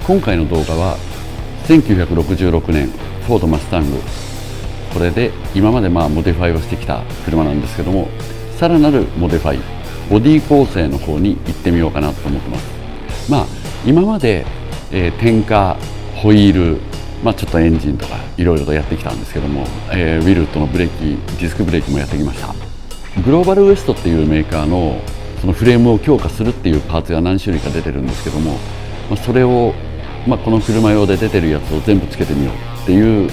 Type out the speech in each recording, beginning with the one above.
今回の動画は1966年フォードマスタング、これで今までモディファイをしてきた車なんですけども、さらなるモディファイ、ボディ構成の方に行ってみようかなと思ってます。今まで、点火、ホイール、ちょっとエンジンとかいろいろとやってきたんですけども、ウィルウッドのブレーキ、ディスクブレーキもやってきました。グローバルウエストっていうメーカーのそのフレームを強化するっていうパーツが何種類か出てるんですけども、それを、この車用で出てるやつを全部つけてみようっていう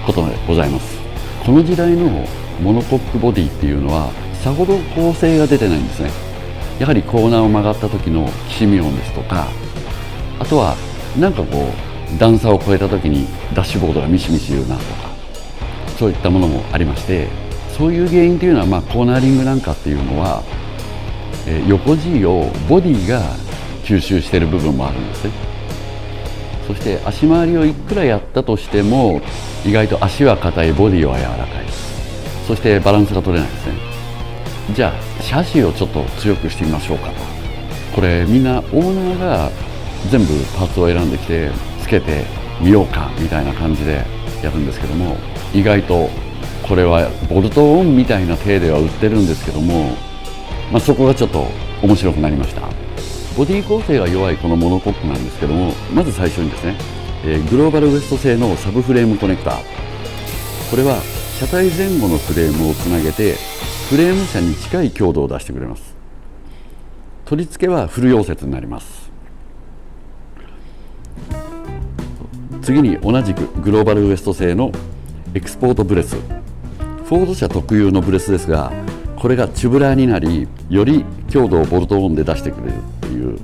ことでございます。この時代のモノコックボディっていうのはさほど構成が出てないんですね。やはりコーナーを曲がった時のきしみ音ですとか、あとは段差を越えた時にダッシュボードがミシミシ言うなとか、そういったものもありまして、そういう原因というのはコーナーリングなんかっていうのは、横 G をボディが吸収している部分もあるんですね。そして足回りをいくらやったとしても意外と足は硬い、ボディは柔らかい、そしてバランスが取れないですね。じゃあシャシーをちょっと強くしてみましょうかと。これみんなオーナーが全部パーツを選んできてつけてみようかみたいな感じでやるんですけども、意外とこれはボルトオンみたいな体では売ってるんですけども、そこがちょっと面白くなりました。ボディ構成が弱いこのモノコックなんですけども、まず最初にですね、グローバルウエスト製のサブフレームコネクター、これは車体前後のフレームをつなげてフレーム車に近い強度を出してくれます。取り付けはフル溶接になります。次に同じくグローバルウエスト製のエクスポートブレス、フォード社特有のブレスですが、これがチュブラーになり、より強度をボルトオンで出してくれるという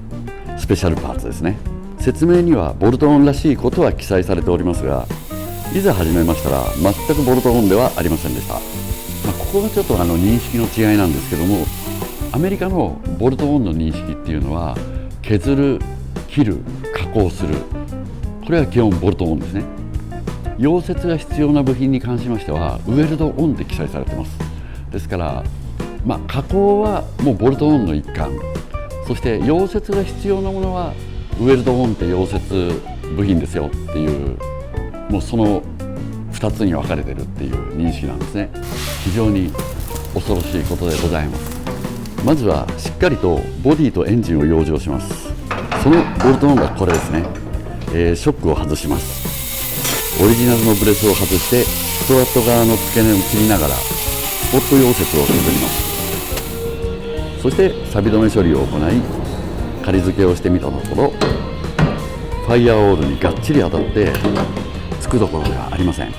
スペシャルパーツですね。説明にはボルトオンらしいことは記載されておりますが、いざ始めましたら全くボルトオンではありませんでした。ここがちょっと認識の違いなんですけども、アメリカのボルトオンの認識っていうのは削る、切る、加工する、これは基本ボルトオンですね。溶接が必要な部品に関しましてはウェルドオンで記載されています。ですから加工はもうボルトオンの一環、そして溶接が必要なものはウェルドオンって溶接部品ですよっていう、もうその2つに分かれてるっていう認識なんですね。非常に恐ろしいことでございます。まずはしっかりとボディとエンジンを養生します。そのボルトオンがこれですね。ショックを外します。オリジナルのブレスを外してストラット側の付け根を切りながらスポット溶接を削ります。そして錆止め処理を行い仮付けをしてみたところ、ファイヤーオールにがっちり当たってつくところがありません。フ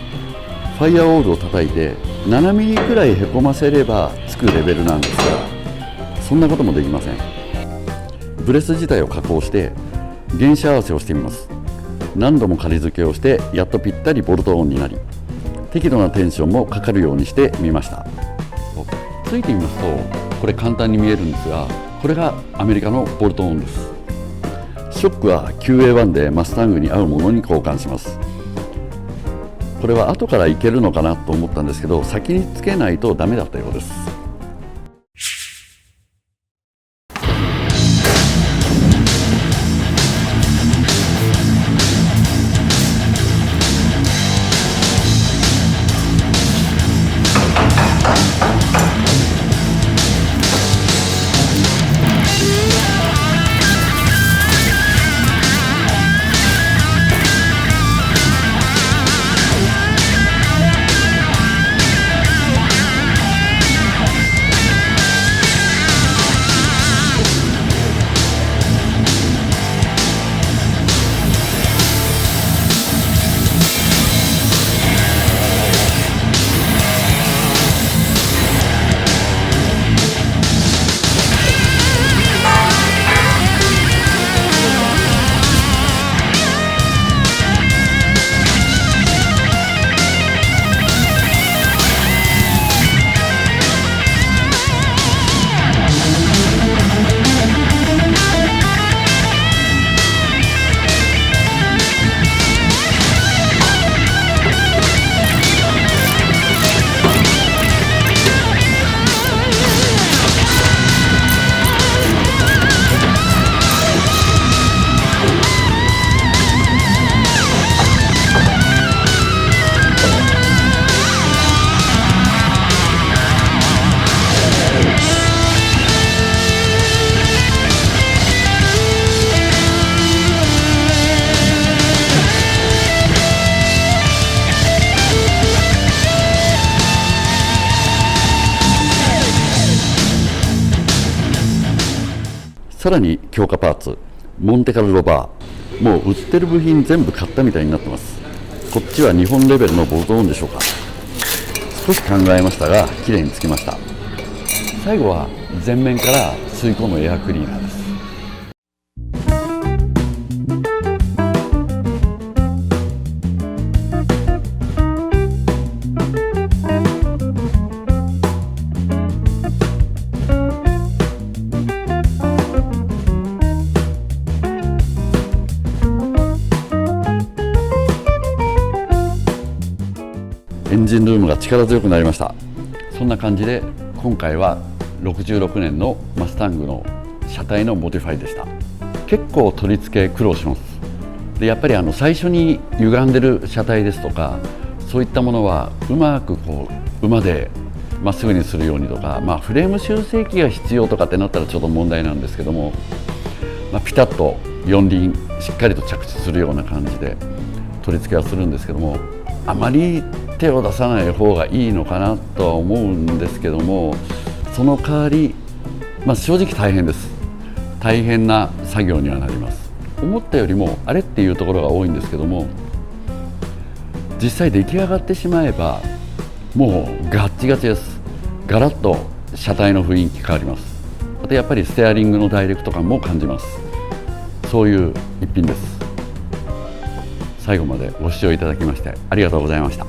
ァイヤーオールを叩いて7ミリくらいへこませればつくレベルなんですが、そんなこともできません。ブレス自体を加工して原子合わせをしてみます。何度も仮付けをしてやっとぴったりボルトオンになり、適度なテンションもかかるようにしてみました。ついてみますとこれ簡単に見えるんですが、これがアメリカのボルトオンです。ショックは QA1 でマスタングに合うものに交換します。これは後からいけるのかなと思ったんですけど、先につけないとダメだったようです。さらに強化パーツモンテカルロバー、もう売ってる部品全部買ったみたいになってます。こっちは日本レベルのボルトオンでしょうか。少し考えましたが綺麗につきました。最後は前面から吸い込むエアクリーナーです。エンジンルームが力強くなりました。そんな感じで今回は66年のマスタングの車体のモディファイでした。結構取り付け苦労します。でやっぱり最初に歪んでる車体ですとかそういったものはうまくこう馬でまっすぐにするようにとか、フレーム修正機が必要とかってなったらちょっと問題なんですけども、ピタッと四輪しっかりと着地するような感じで取り付けはするんですけども、あまり手を出さない方がいいのかなとは思うんですけども、その代わり、正直大変です。大変な作業にはなります。思ったよりもあれっていうところが多いんですけども、実際出来上がってしまえばもうガッチガチです。ガラッと車体の雰囲気変わります。あとやっぱりステアリングのダイレクト感も感じます。そういう一品です。最後までご視聴いただきましてありがとうございました。